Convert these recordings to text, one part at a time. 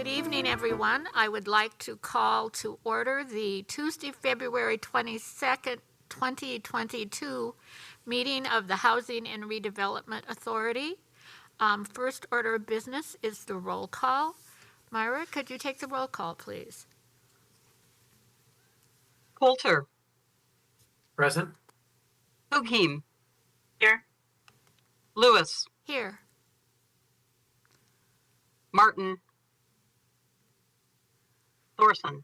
Good evening, everyone. I would like to call to order the Tuesday, February 22nd, 2022 meeting of the Housing and Redevelopment Authority. First order of business is the roll call. Myra, could you take the roll call, please? Coulter. Present. Hugheim. Here. Lewis. Here. Martin. Thorson.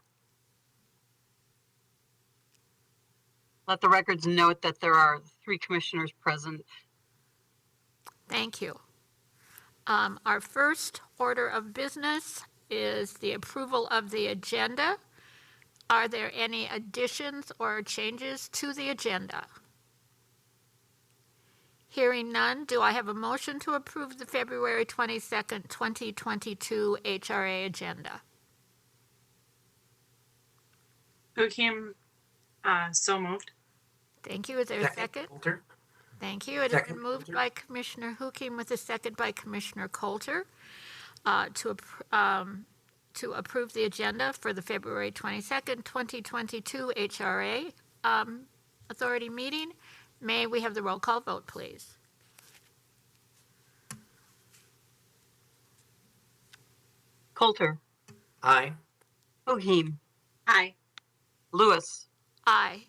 Let the records note that there are 3 commissioners present. Thank you. Our first order of business is the approval of the agenda. Are there any additions or changes to the agenda? Hearing none, do I have a motion to approve the February 22nd, 2022 HRA agenda? Hugheim, so moved. Thank you. Is there a second? Coulter. Thank you. It has been moved by Commissioner Hugheim with a second by Commissioner Coulter to approve the agenda for the February 22nd, 2022 HRA Authority meeting. May we have the roll call vote, please? Coulter. Aye. Hugheim. Aye. Lewis. Aye.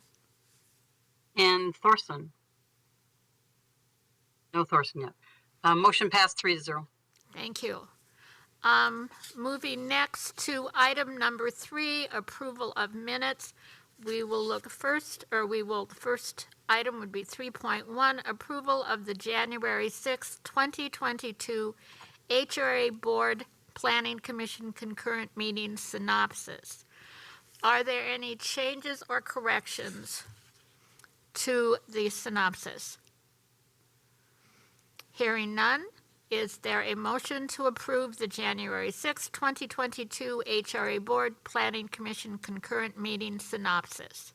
And Thorson. No Thorson yet. Motion passed 3-0. Thank you. Moving next to item number 3, approval of minutes. The first item would be 3.1, approval of the January 6, 2022 HRA Board Planning Commission concurrent meeting synopsis. Are there any changes or corrections to the synopsis? Hearing none, is there a motion to approve the January 6, 2022 HRA Board Planning Commission concurrent meeting synopsis?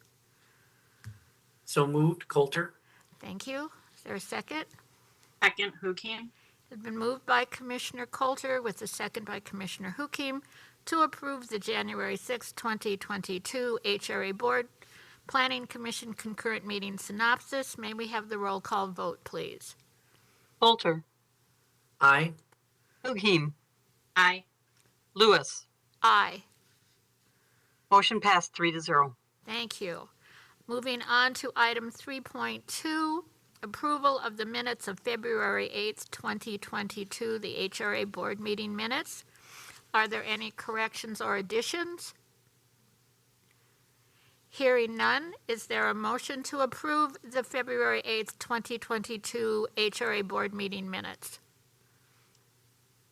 So moved. Coulter. Thank you. Is there a second? Second, Hugheim. It's been moved by Commissioner Coulter with a second by Commissioner Hugheim to approve the January 6, 2022 HRA Board Planning Commission concurrent meeting synopsis. May we have the roll call vote, please? Coulter. Aye. Hugheim. Aye. Lewis. Aye. Motion passed 3-0. Thank you. Moving on to item 3.2, approval of the minutes of February 8th, 2022, the HRA Board meeting minutes. Are there any corrections or additions? Hearing none, is there a motion to approve the February 8th, 2022 HRA Board meeting minutes?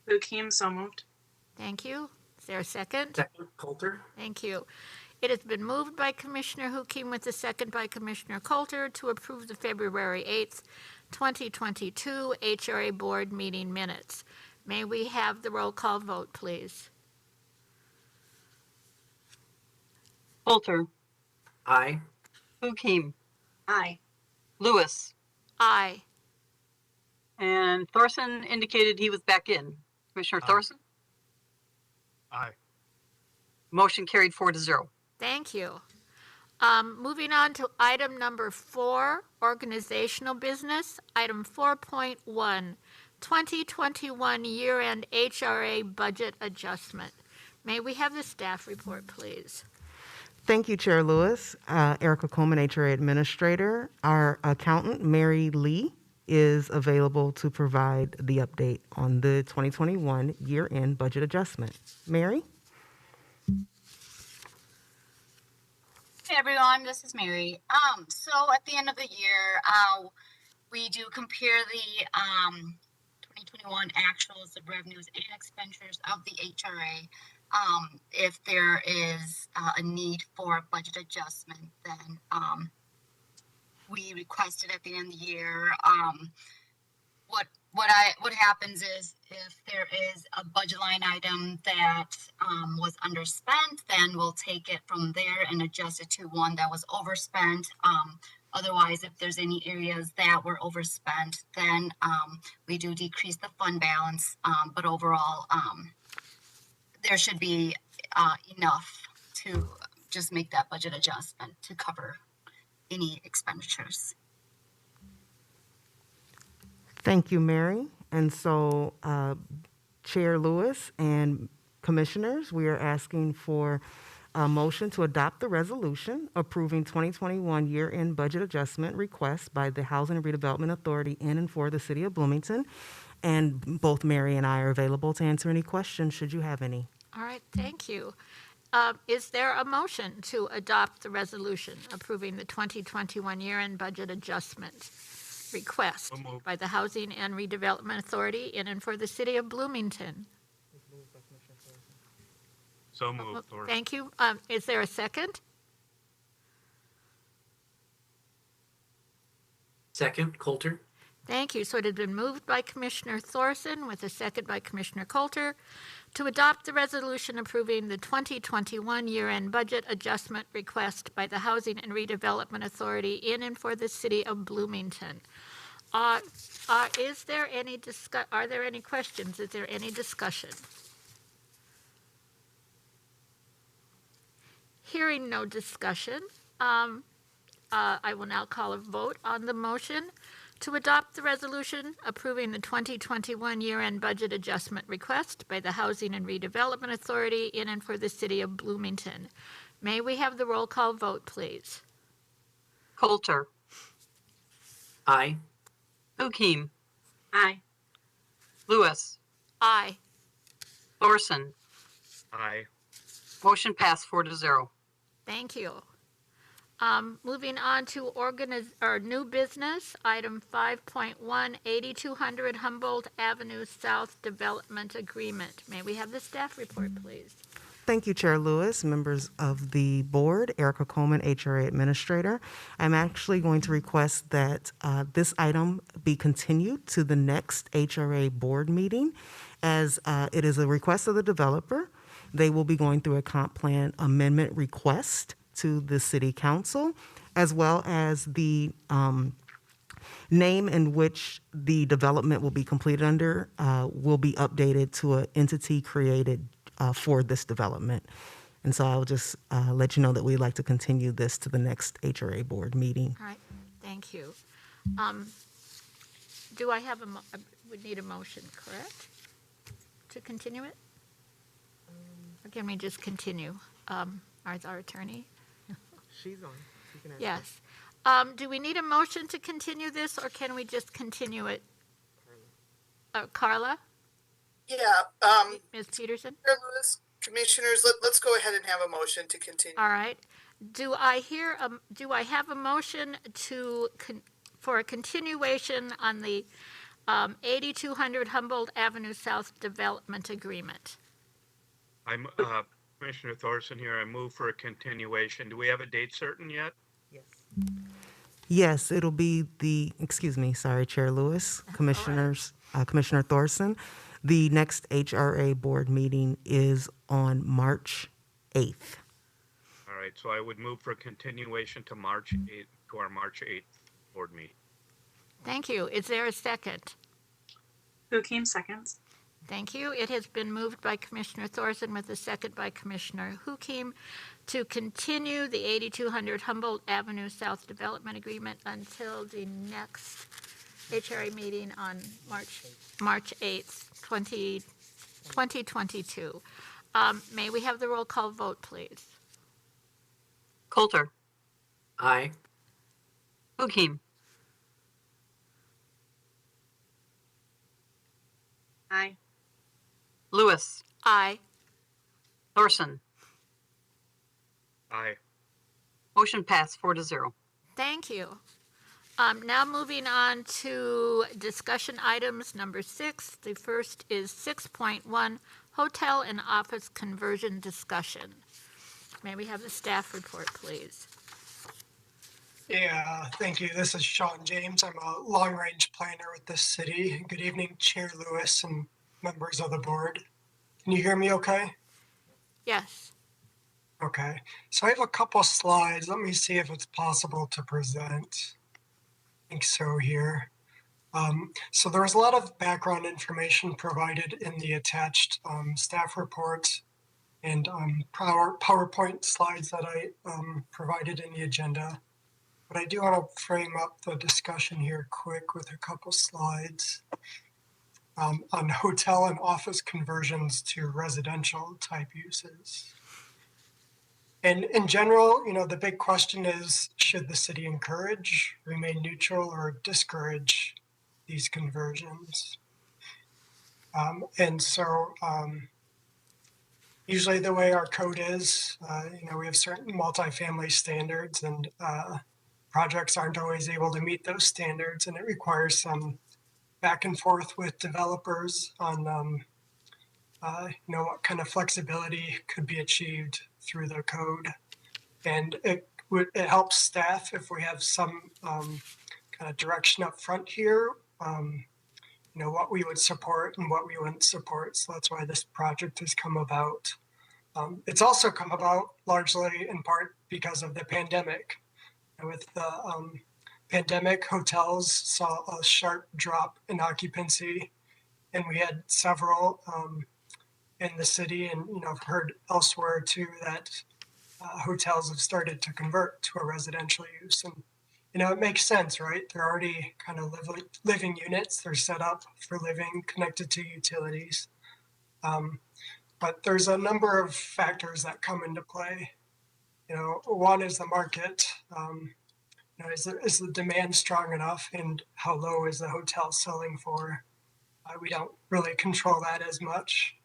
Hugheim, so moved. Thank you. Is there a second? Second. Coulter. Thank you. It has been moved by Commissioner Hugheim with a second by Commissioner Coulter to approve the February 8th, 2022 HRA Board meeting minutes. May we have the roll call vote, please? Coulter. Aye. Hugheim. Aye. Lewis. Aye. And Thorson indicated he was back in. Commissioner Thorson? Aye. Motion carried 4-0. Thank you. Moving on to item number 4, organizational business. Item 4.1, 2021 year-end HRA budget adjustment. May we have the staff report, please? Thank you, Chair Lewis. Erica Coleman, HRA Administrator. Our accountant, Mary Lee, is available to provide the update on the 2021 year-end budget adjustment. Mary? Hey everyone, this is Mary. So at the end of the year, we do compare the 2021 actuals of revenues and expenditures of the HRA. If there is a need for a budget adjustment, then we request it at the end of the year. What happens is if there is a budget line item that was underspent, then we'll take it from there and adjust it to one that was overspent. Otherwise, if there's any areas that were overspent, then we do decrease the fund balance. But overall, there should be enough to just make that budget adjustment to cover any expenditures. Thank you, Mary. And so, Chair Lewis and Commissioners, we are asking for a motion to adopt the resolution approving 2021 year-end budget adjustment request by the Housing and Redevelopment Authority in and for the City of Bloomington. And both Mary and I are available to answer any questions should you have any. All right, thank you. Is there a motion to adopt the resolution approving the 2021 year-end budget adjustment request So moved. by the Housing and Redevelopment Authority in and for the City of Bloomington? So moved, Thorson. Thank you. Is there a second? Second, Coulter. Thank you. So it has been moved by Commissioner Thorson with a second by Commissioner Coulter to adopt the resolution approving the 2021 year-end budget adjustment request by the Housing and Redevelopment Authority in and for the City of Bloomington. Is there any are there any questions? Is there any discussion? Hearing no discussion, I will now call a vote on the motion to adopt the resolution approving the 2021 year-end budget adjustment request by the Housing and Redevelopment Authority in and for the City of Bloomington. May we have the roll call vote, please? Coulter, Aye. Hukim, Aye. Lewis, Aye. Thorson. Aye. Motion passed 4-0. Thank you. Moving on to new business, item 5.1, 8200 Humboldt Avenue South Development Agreement. May we have the staff report, please? Thank you, Chair Lewis, members of the board, Erica Coleman, HRA Administrator. I'm actually going to request that this item be continued to the next HRA board meeting, as it is a request of the developer. They will be going through a comp plan amendment request to the City Council, as well as the name in which the development will be completed under will be updated to an entity created for this development. And so I'll just let you know that we'd like to continue this to the next HRA board meeting. All right, thank you. Do I have would need a motion, correct? To continue it? Or can we just continue? Our attorney? She's on. Yes. Do we need a motion to continue this, or can we just continue it? Carla? Yeah, Ms. Peterson? Chair Lewis, Commissioners, let's go ahead and have a motion to continue. All right. Do I have a motion for a continuation on the 8200 Humboldt Avenue South Development Agreement? I'm Commissioner Thorson here. I move for a continuation. Do we have a date certain yet? Yes, it'll be Chair Lewis, Commissioners, Commissioner Thorson. The next HRA board meeting is on March 8th. All right, so I would move for a continuation to March 8th, to our March 8th board meeting. Thank you. Is there a second? Hukim seconds. Thank you. It has been moved by Commissioner Thorson with a second by Commissioner Hukim to continue the 8200 Humboldt Avenue South Development Agreement until the next HRA meeting on March 8th, 2022. May we have the roll call vote, please? Coulter, Aye. Hukim, Aye. Lewis, Aye. Thorson. Aye. Motion passed 4-0. Thank you. Now moving on to discussion items number 6. The first is 6.1, hotel and office conversion discussion. May we have the staff report, please? Yeah, thank you. This is Sean James. I'm a long-range planner with the city. Good evening, Chair Lewis and members of the board. Can you hear me okay? Yes. Okay. So I have a couple slides. Let me see if it's possible to present. I think so here. So there was a lot of background information provided in the attached staff report. and PowerPoint slides that I provided in the agenda. But I do want to frame up the discussion here quick with a couple slides on hotel and office conversions to residential type uses. And in general, the big question is, should the city encourage, remain neutral, or discourage these conversions? And so usually the way our code is, we have certain multifamily standards, and projects aren't always able to meet those standards, and it requires some back and forth with developers on what kind of flexibility could be achieved through the code. And it helps staff if we have some kind of direction up front here, what we would support and what we wouldn't support. So that's why this project has come about. It's also come about largely in part because of the pandemic. And with the pandemic, hotels saw a sharp drop in occupancy, and we had several in the city, and I've heard elsewhere too that hotels have started to convert to a residential use. And it makes sense, right? They're already kind of living units. They're set up for living, connected to utilities. But there's a number of factors that come into play. One is the market. Is the demand strong enough, and how low is the hotel selling for? We don't really control that as much.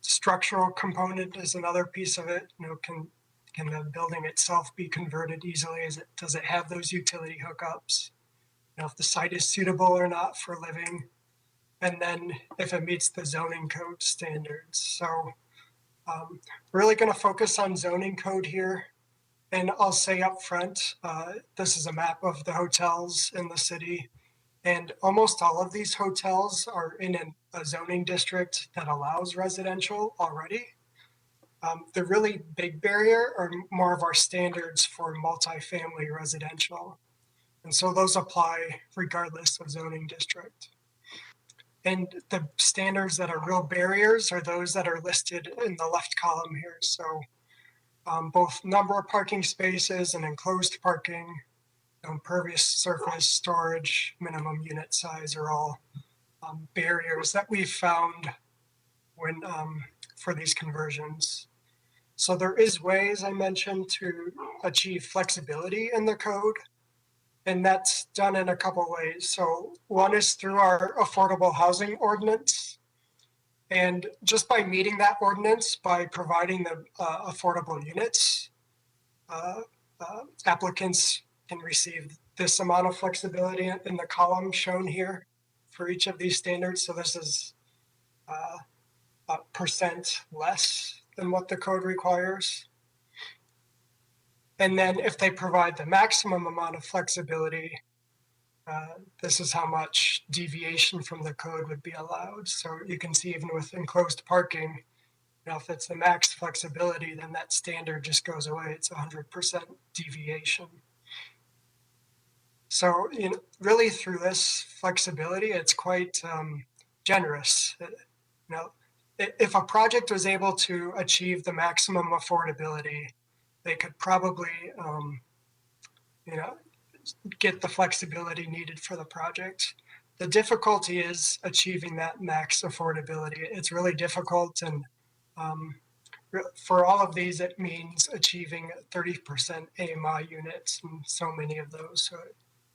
Structural component is another piece of it. Can the building itself be converted easily? Does it have those utility hookups? If the site is suitable or not for living, and then if it meets the zoning code standards. So really going to focus on zoning code here. And I'll say up front, this is a map of the hotels in the city. And almost all of these hotels are in a zoning district that allows residential already. The really big barrier are more of our standards for multifamily residential. And so those apply regardless of zoning district. And the standards that are real barriers are those that are listed in the left column here. So both number of parking spaces and enclosed parking, impervious surface, storage, minimum unit size are all barriers that we've found when for these conversions. So there is ways, I mentioned, to achieve flexibility in the code, and that's done in a couple ways. So one is through our affordable housing ordinance. And just by meeting that ordinance, by providing the affordable units, applicants can receive this amount of flexibility in the column shown here for each of these standards. So this is a percent less than what the code requires. And then if they provide the maximum amount of flexibility, this is how much deviation from the code would be allowed. So you can see even with enclosed parking, if it's the max flexibility, then that standard just goes away. It's 100% deviation. So really through this flexibility, it's quite generous. If a project was able to achieve the maximum affordability, they could probably get the flexibility needed for the project. The difficulty is achieving that max affordability. It's really difficult, and for all of these, it means achieving 30% AMI units, and so many of those. So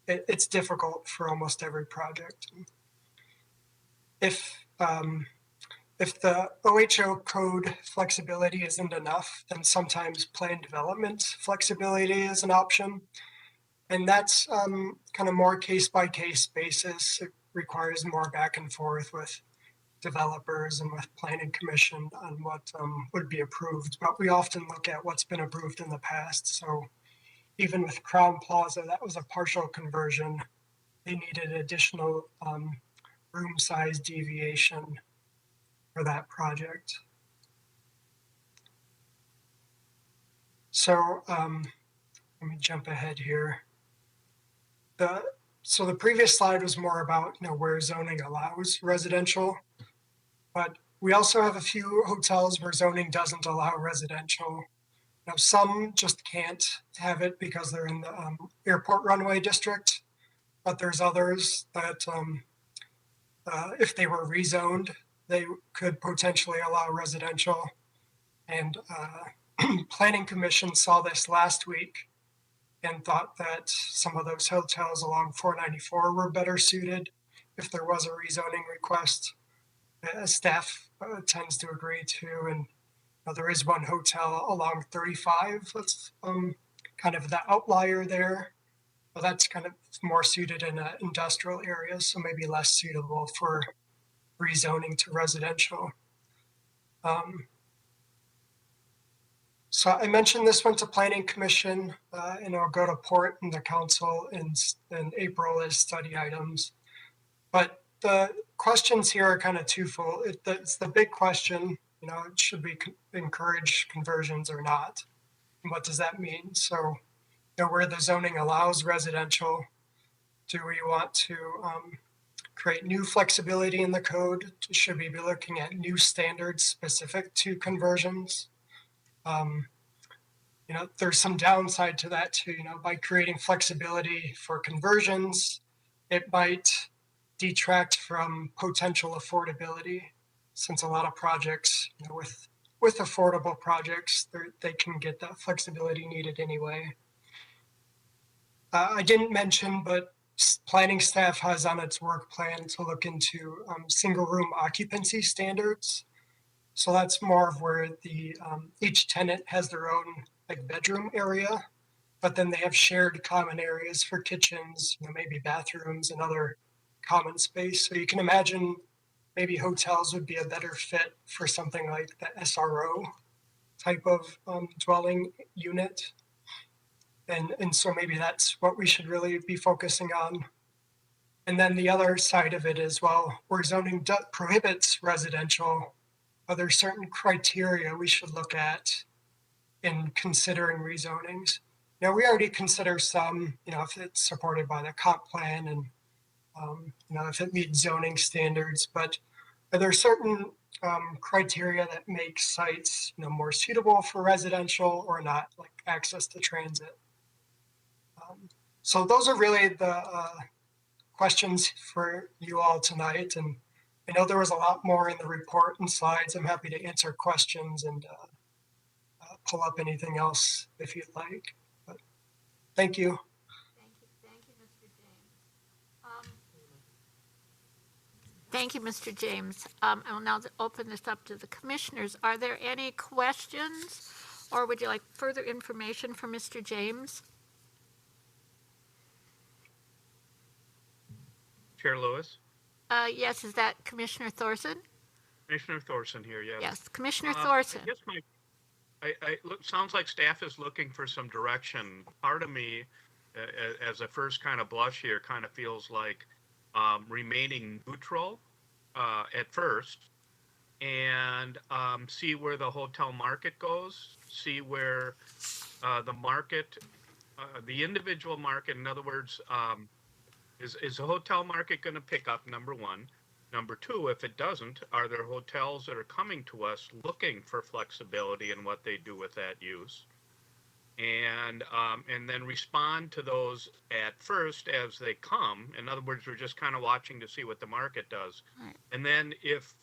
it's difficult for almost every project. If the OHO code flexibility isn't enough, then sometimes plan development flexibility is an option. And that's kind of more case-by-case basis. It requires more back and forth with developers and with planning commission on what would be approved. But we often look at what's been approved in the past. So even with Crown Plaza, that was a partial conversion. They needed additional room size deviation for that project. So let me jump ahead here. So the previous slide was more about where zoning allows residential, but We also have a few hotels where zoning doesn't allow residential. Now, some just can't have it because they're in the airport runway district, but there's others that if they were rezoned, they could potentially allow residential. And Planning Commission saw this last week and thought that some of those hotels along 494 were better suited if there was a rezoning request. Staff tends to agree too. And there is one hotel along 35 that's kind of the outlier there. But that's kind of more suited in an industrial area, so maybe less suitable for rezoning to residential. So I mentioned this one to Planning Commission, and it'll go to Port and the Council in April as study items. But the questions here are kind of twofold. It's the big question, should we encourage conversions or not? And what does that mean? So, where the zoning allows residential, do we want to create new flexibility in the code? Should we be looking at new standards specific to conversions? There's some downside to that too. By creating flexibility for conversions, it might detract from potential affordability, since a lot of projects, with affordable projects, they can get that flexibility needed anyway. I didn't mention, but planning staff has on its work plan to look into single room occupancy standards. So that's more of where the each tenant has their own bedroom area, but then they have shared common areas for kitchens, maybe bathrooms and other common space. So you can imagine maybe hotels would be a better fit for something like the SRO type of dwelling unit. And so maybe that's what we should really be focusing on. And then the other side of it is, well, where zoning prohibits residential, are there certain criteria we should look at in considering rezonings? Now, we already consider some, if it's supported by the comp plan and, if it meets zoning standards, but are there certain criteria that make sites, more suitable for residential or not, like access to transit? So those are really the questions for you all tonight. And I know there was a lot more in the report and slides. I'm happy to answer questions and pull up anything else if you'd like. But thank you. Thank you, Mr. James. Thank you, Mr. James. I will now open this up to the commissioners. Are there any questions, or would you like further information from Mr. James? Chair Lewis? Yes, is that Commissioner Thorson? Commissioner Thorson here, yes. Yes, Commissioner Thorson. I guess sounds like staff is looking for some direction. Part of me, as a first kind of blush here, kind of feels like remaining neutral at first and see where the hotel market goes, see where the market, the individual market, in other words, is the hotel market going to pick up, number one? Number two, if it doesn't, are there hotels that are coming to us looking for flexibility in what they do with that use? And then respond to those at first as they come. In other words, we're just kind of watching to see what the market does. Right. And then if,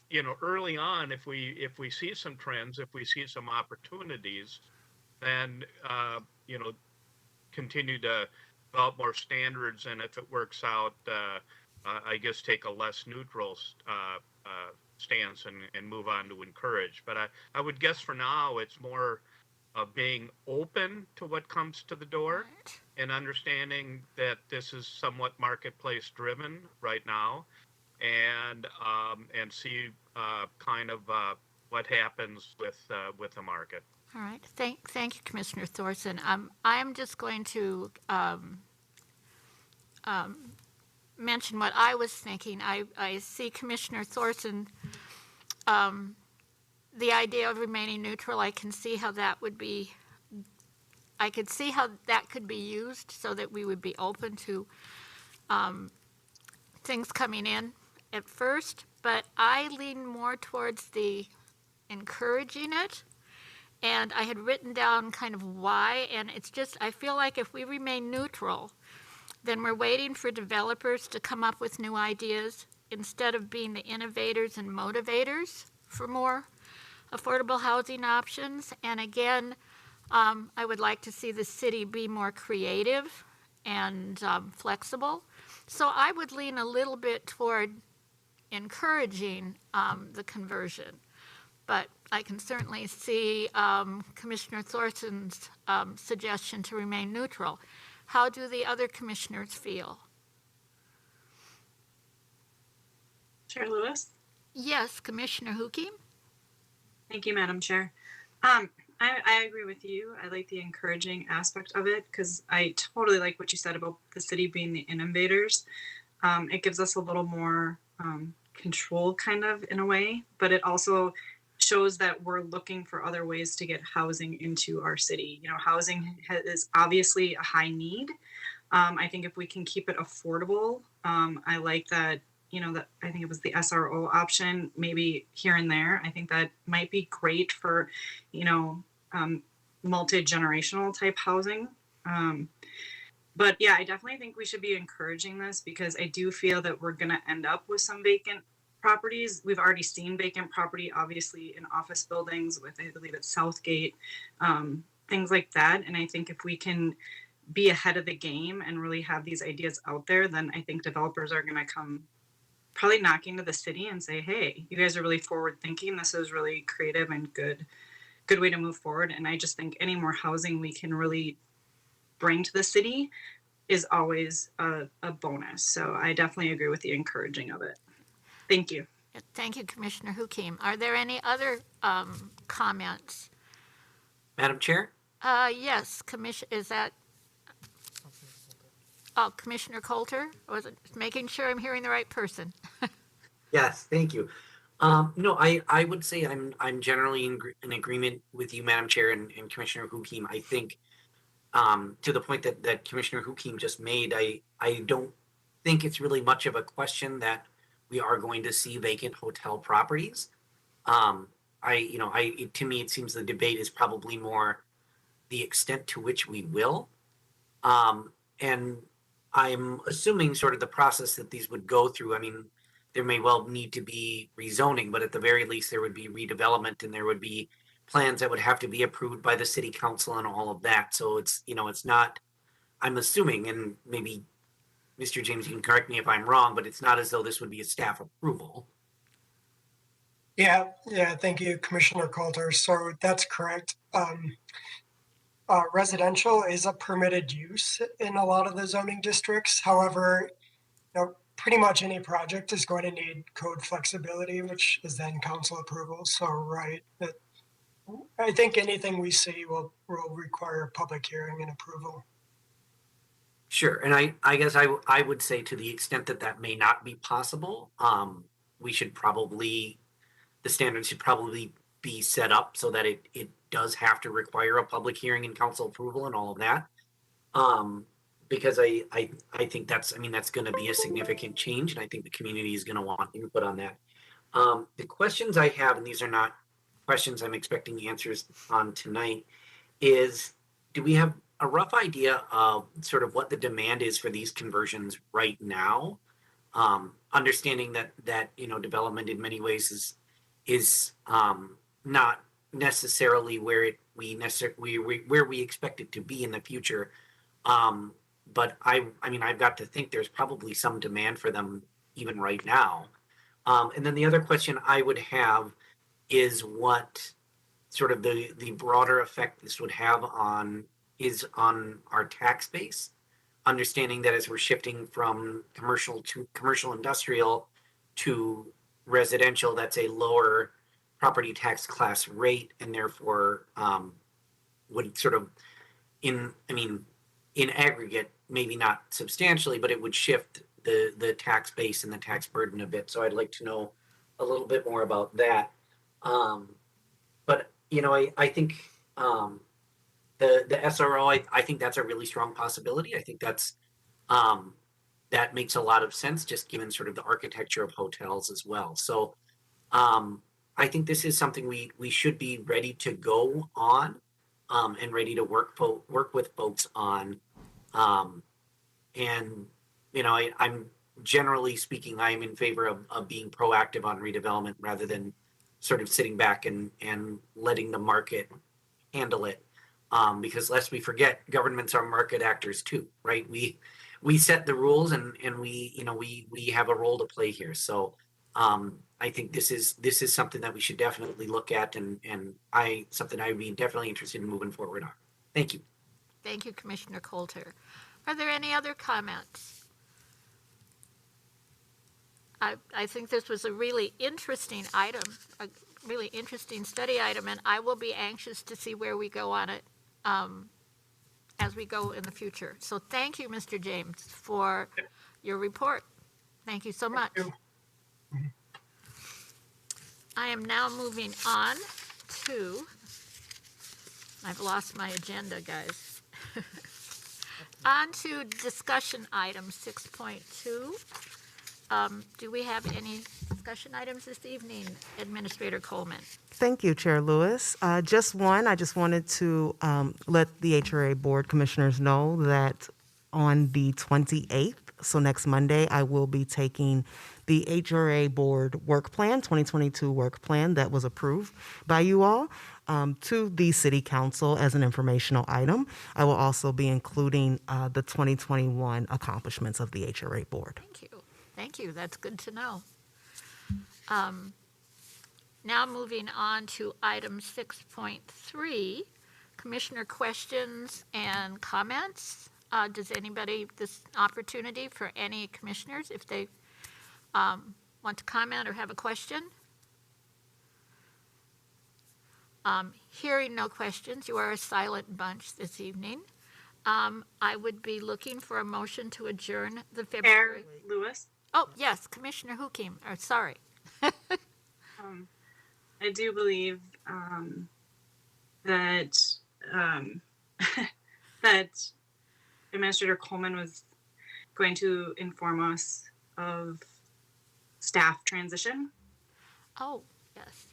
early on, if we see some trends, if we see some opportunities, then, continue to develop more standards. And if it works out, I guess take a less neutral stance and move on to encourage. But I would guess for now it's more of being open to what comes to the door, right, and understanding that this is somewhat marketplace driven right now, and see kind of what happens with the market. All right. Thank you, Commissioner Thorson. I'm just going to mention what I was thinking. I see Commissioner Thorson, the idea of remaining neutral. I can see how that would be, I could see how that could be used so that we would be open to things coming in at first, but I lean more towards the encouraging it. And I had written down kind of why, and it's just, I feel like if we remain neutral, then we're waiting for developers to come up with new ideas instead of being the innovators and motivators for more affordable housing options. And again, I would like to see the city be more creative and flexible. So I would lean a little bit toward encouraging the conversion. But I can certainly see Commissioner Thorson's suggestion to remain neutral. How do the other commissioners feel? Chair Lewis? Yes, Commissioner Hukim? Thank you, Madam Chair. I agree with you. I like the encouraging aspect of it because I totally like what you said about the city being the innovators. It gives us a little more control kind of in a way, but it also shows that we're looking for other ways to get housing into our city. You know, housing is obviously a high need. I think if we can keep it affordable, I like that, you know, that I think it was the SRO option, maybe here and there. I think that might be great for, you know, multi-generational type housing. But yeah, I definitely think we should be encouraging this because I do feel that we're going to end up with some vacant properties. We've already seen vacant property, obviously, in office buildings with, I believe it's Southgate, things like that. And I think if we can be ahead of the game and really have these ideas out there, then I think developers are going to come probably knocking to the city and say, hey, you guys are really forward thinking. This is really creative and good way to move forward. And I just think any more housing we can really bring to the city is always a bonus. So I definitely agree with the encouraging of it. Thank you. Thank you, Commissioner Hukim. Are there any other comments? Madam Chair? Yes, is that? Oh, Commissioner Coulter? Was it making sure I'm hearing the right person? Yes, thank you. No, I would say I'm generally in agreement with you, Madam Chair, and Commissioner Hukim. I think to the point that Commissioner Hukim just made, I don't think it's really much of a question that we are going to see vacant hotel properties. To me, it seems the debate is probably more the extent to which we will. And I'm assuming sort of the process that these would go through. I mean, there may well need to be rezoning, but at the very least, there would be redevelopment and there would be plans that would have to be approved by the city council and all of that. So it's not, I'm assuming, and maybe Mr. James, you can correct me if I'm wrong, but it's not as though this would be a staff approval. Yeah, thank you, Commissioner Coulter. So that's correct. Residential is a permitted use in a lot of the zoning districts. However, you know, pretty much any project is going to need code flexibility, which is then council approval. So, right, I think anything we see will require a public hearing and approval. Sure, and I guess I would say to the extent that may not be possible, we should probably, the standards should probably be set up so that it does have to require a public hearing and council approval and all of that. Because I think that's going to be a significant change, and I think the community is going to want input on that. The questions I have, and these are not questions I'm expecting answers on tonight, is do we have a rough idea of sort of what the demand is for these conversions right now? Understanding that development in many ways is not necessarily where we expect it to be in the future. But I've got to think there's probably some demand for them even right now. And then the other question I would have is what sort of the broader effect this would have on our tax base, understanding that as we're shifting from commercial industrial to residential, that's a lower property tax class rate, and therefore would sort of in aggregate, maybe not substantially, but it would shift the tax base and the tax burden a bit. So I'd like to know a little bit more about that. But I think the SRO, I think that's a really strong possibility. I think that's that makes a lot of sense, just given sort of the architecture of hotels as well. So I think this is something we should be ready to go on, and ready to work with folks on. And I'm generally speaking, I'm in favor of being proactive on redevelopment rather than sort of sitting back and letting the market handle it. Because lest we forget, governments are market actors too, right? We set the rules, and we have a role to play here. So I think this is something that we should definitely look at, and something I'd be definitely interested in moving forward on. Thank you. Thank you, Commissioner Coulter. Are there any other comments? I think this was a really interesting item, a really interesting study item, and I will be anxious to see where we go on it as we go in the future. So thank you, Mr. James, for your report. Thank you so much. you. I am now moving on to, I've lost my agenda, guys. On to discussion item 6.2. Do we have any discussion items this evening, Administrator Coleman? Thank you, Chair Lewis. Just one, I just wanted to let the HRA Board Commissioners know that on the 28th, so next Monday, I will be taking the HRA Board Work Plan, 2022 Work Plan that was approved by you all, to the City Council as an informational item. I will also be including the 2021 accomplishments of the HRA Board. Thank you. Thank you. That's good to know. Now moving on to item 6.3, Commissioner questions and comments. Does anybody, this opportunity for any commissioners, if they want to comment or have a question? Hearing no questions, you are a silent bunch this evening. I would be looking for a motion to adjourn the February. Lewis. Oh, yes, Commissioner Hukim, or sorry. I do believe that that Administrator Coleman was going to inform us of staff transition. Oh, yes.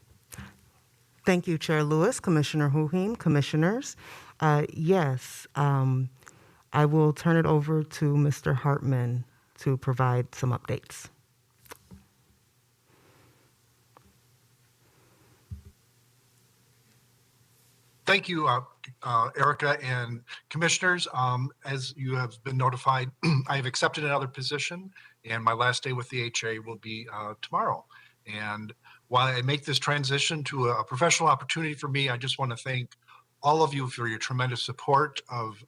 Thank you, Chair Lewis, Commissioner Huhim, Commissioners. Yes, I will turn it over to Mr. Hartman to provide some updates. Thank you, Erica and commissioners. As you have been notified, I have accepted another position, and my last day with the HA will be tomorrow. And while I make this transition to a professional opportunity for me, I just want to thank all of you for your tremendous support of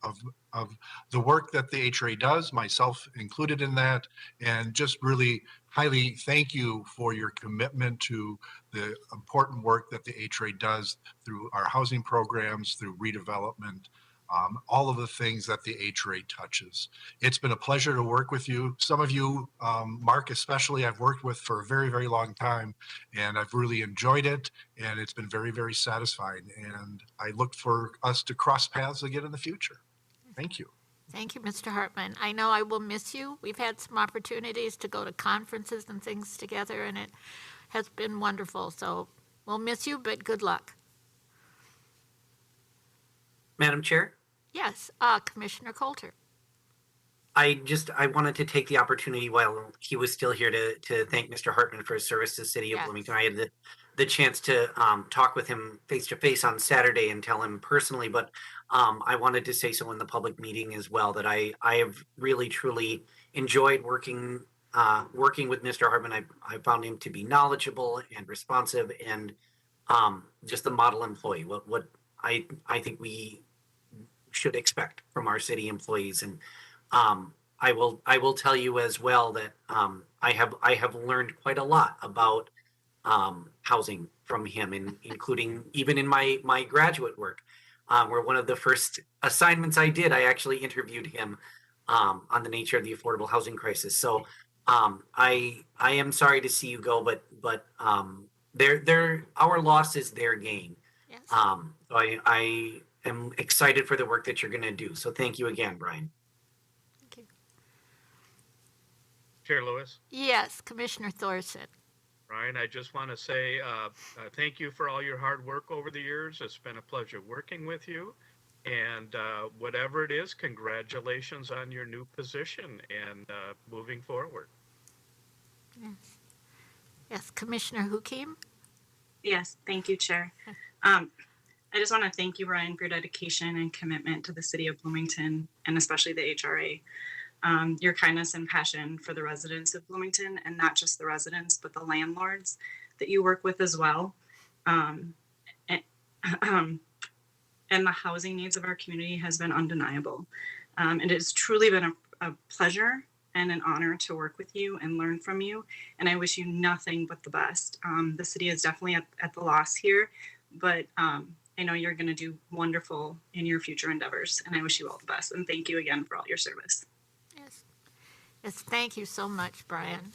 the work that the HRA does, myself included in that, and just really highly thank you for your commitment to the important work that the HRA does through our housing programs, through redevelopment, all of the things that the HRA touches. It's been a pleasure to work with you. Some of you, Mark especially, I've worked with for a very, very long time, and I've really enjoyed it, and it's been very, very satisfying. And I look for us to cross paths again in the future. Thank you. Thank you, Mr. Hartman. I know I will miss you. We've had some opportunities to go to conferences and things together, and it has been wonderful. So we'll miss you, but good luck. Madam Chair? Yes, Commissioner Coulter. I wanted to take the opportunity while he was still here to thank Mr. Hartman for his service to the city of Yes. Bloomington. I had the chance to talk with him face to face on Saturday and tell him personally, but I wanted to say so in the public meeting as well, that I have really truly enjoyed working with Mr. Hartman. I found him to be knowledgeable and responsive, and just the model employee. What I think we should expect from our city employees. And I will tell you as well that I have learned quite a lot about housing from him, including even in my graduate work, where one of the first assignments I did, I actually interviewed him on the nature of the affordable housing crisis. So I am sorry to see you go, but our loss is their gain. Yes. So I am excited for the work that you're going to do. So thank you again, Brian. Thank you. Chair Lewis. Yes, Commissioner Thorson. Brian, I just want to say thank you for all your hard work over the years. It's been a pleasure working with you. And whatever it is, congratulations on your new position and moving forward. Yes, Commissioner Hukim. Yes, thank you, Chair. I just want to thank you, Brian, for your dedication and commitment to the city of Bloomington and especially the HRA. Your kindness and passion for the residents of Bloomington, and not just the residents, but the landlords that you work with as well. And the housing needs of our community has been undeniable. It has truly been a pleasure and an honor to work with you and learn from you. And I wish you nothing but the best. The city is definitely at the loss here, but I know you're going to do wonderful in your future endeavors. And I wish you all the best. And thank you again for all your service. Yes. Yes, thank you so much, Brian.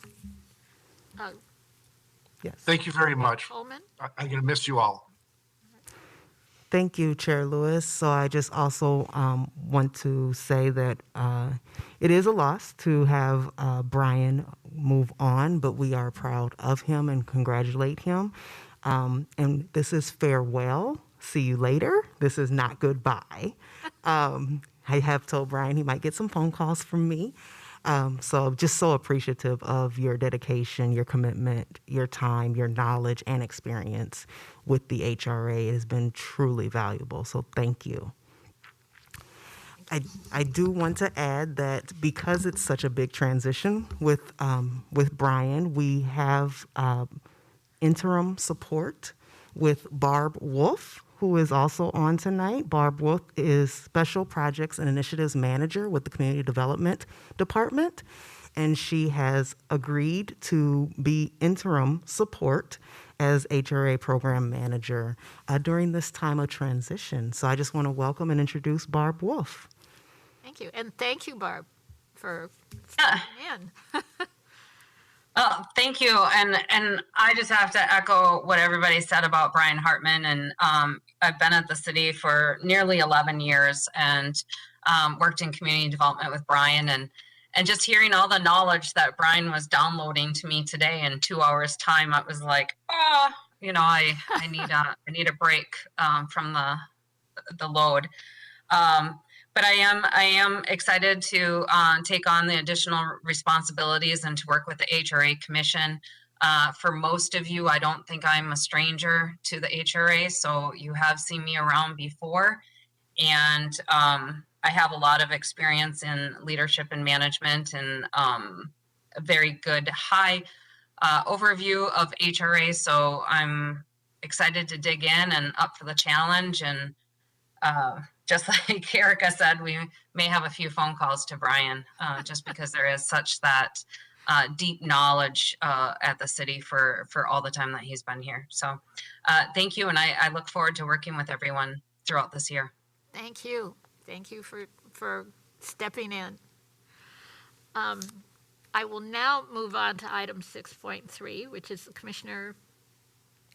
Yes. Thank you very much. Coleman? I'm going to miss you all. Thank you, Chair Lewis. So I just also want to say that it is a loss to have Brian move on, but we are proud of him and congratulate him. And this is farewell. See you later. This is not goodbye. I have told Brian he might get some phone calls from me. So just so appreciative of your dedication, your commitment, your time, your knowledge and experience with the HRA. It has been truly valuable. So thank you. I do want to add that because it's such a big transition with Brian, we have interim support with Barb Wolf, who is also on tonight. Barb Wolf is Special Projects and Initiatives Manager with the Community Development Department, and she has agreed to be interim support as HRA Program Manager during this time of transition. So I just want to welcome and introduce Barb Wolf. Thank you. And thank you, Barb, for stepping in. Oh, thank you. And I just have to echo what everybody said about Brian Hartman. And I've been at the city for nearly 11 years and worked in community development with Brian. And just hearing all the knowledge that Brian was downloading to me today in 2 hours time, I was like, I need a break from the load. But I am excited to take on the additional responsibilities and to work with the HRA Commission. For most of you, I don't think I'm a stranger to the HRA, so you have seen me around before. And I have a lot of experience in leadership and management and a very good high overview of HRA. So I'm excited to dig in and up for the challenge. And just like Erica said, we may have a few phone calls to Brian just because there is such that deep knowledge at the city for all the time that he's been here. So thank you. And I look forward to working with everyone throughout this year. Thank you. Thank you for stepping in. I will now move on to item 6.3, which is the Commissioner.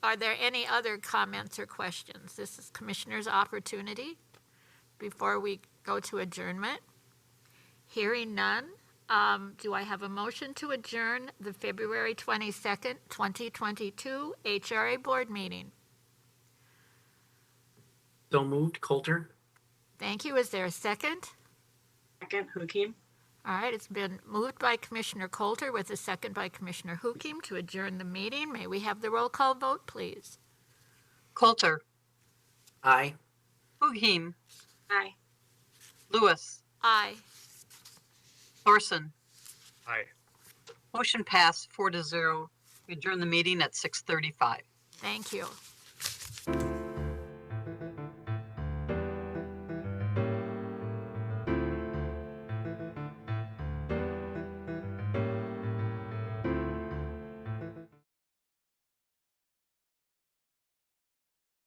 Are there any other comments or questions? This is Commissioner's opportunity before we go to adjournment. Hearing none, do I have a motion to adjourn the February 22nd, 2022 HRA Board meeting? So moved, Coulter. Thank you. Is there a second? Second, Hukim. All right, it's been moved by Commissioner Coulter with a second by Commissioner Hukim to adjourn the meeting. May we have the roll call vote, please? Coulter, Aye. Hukim, Aye. Lewis, Aye. Thorson. Aye. Motion passed 4-0. We adjourn the meeting at 6:35. Thank you.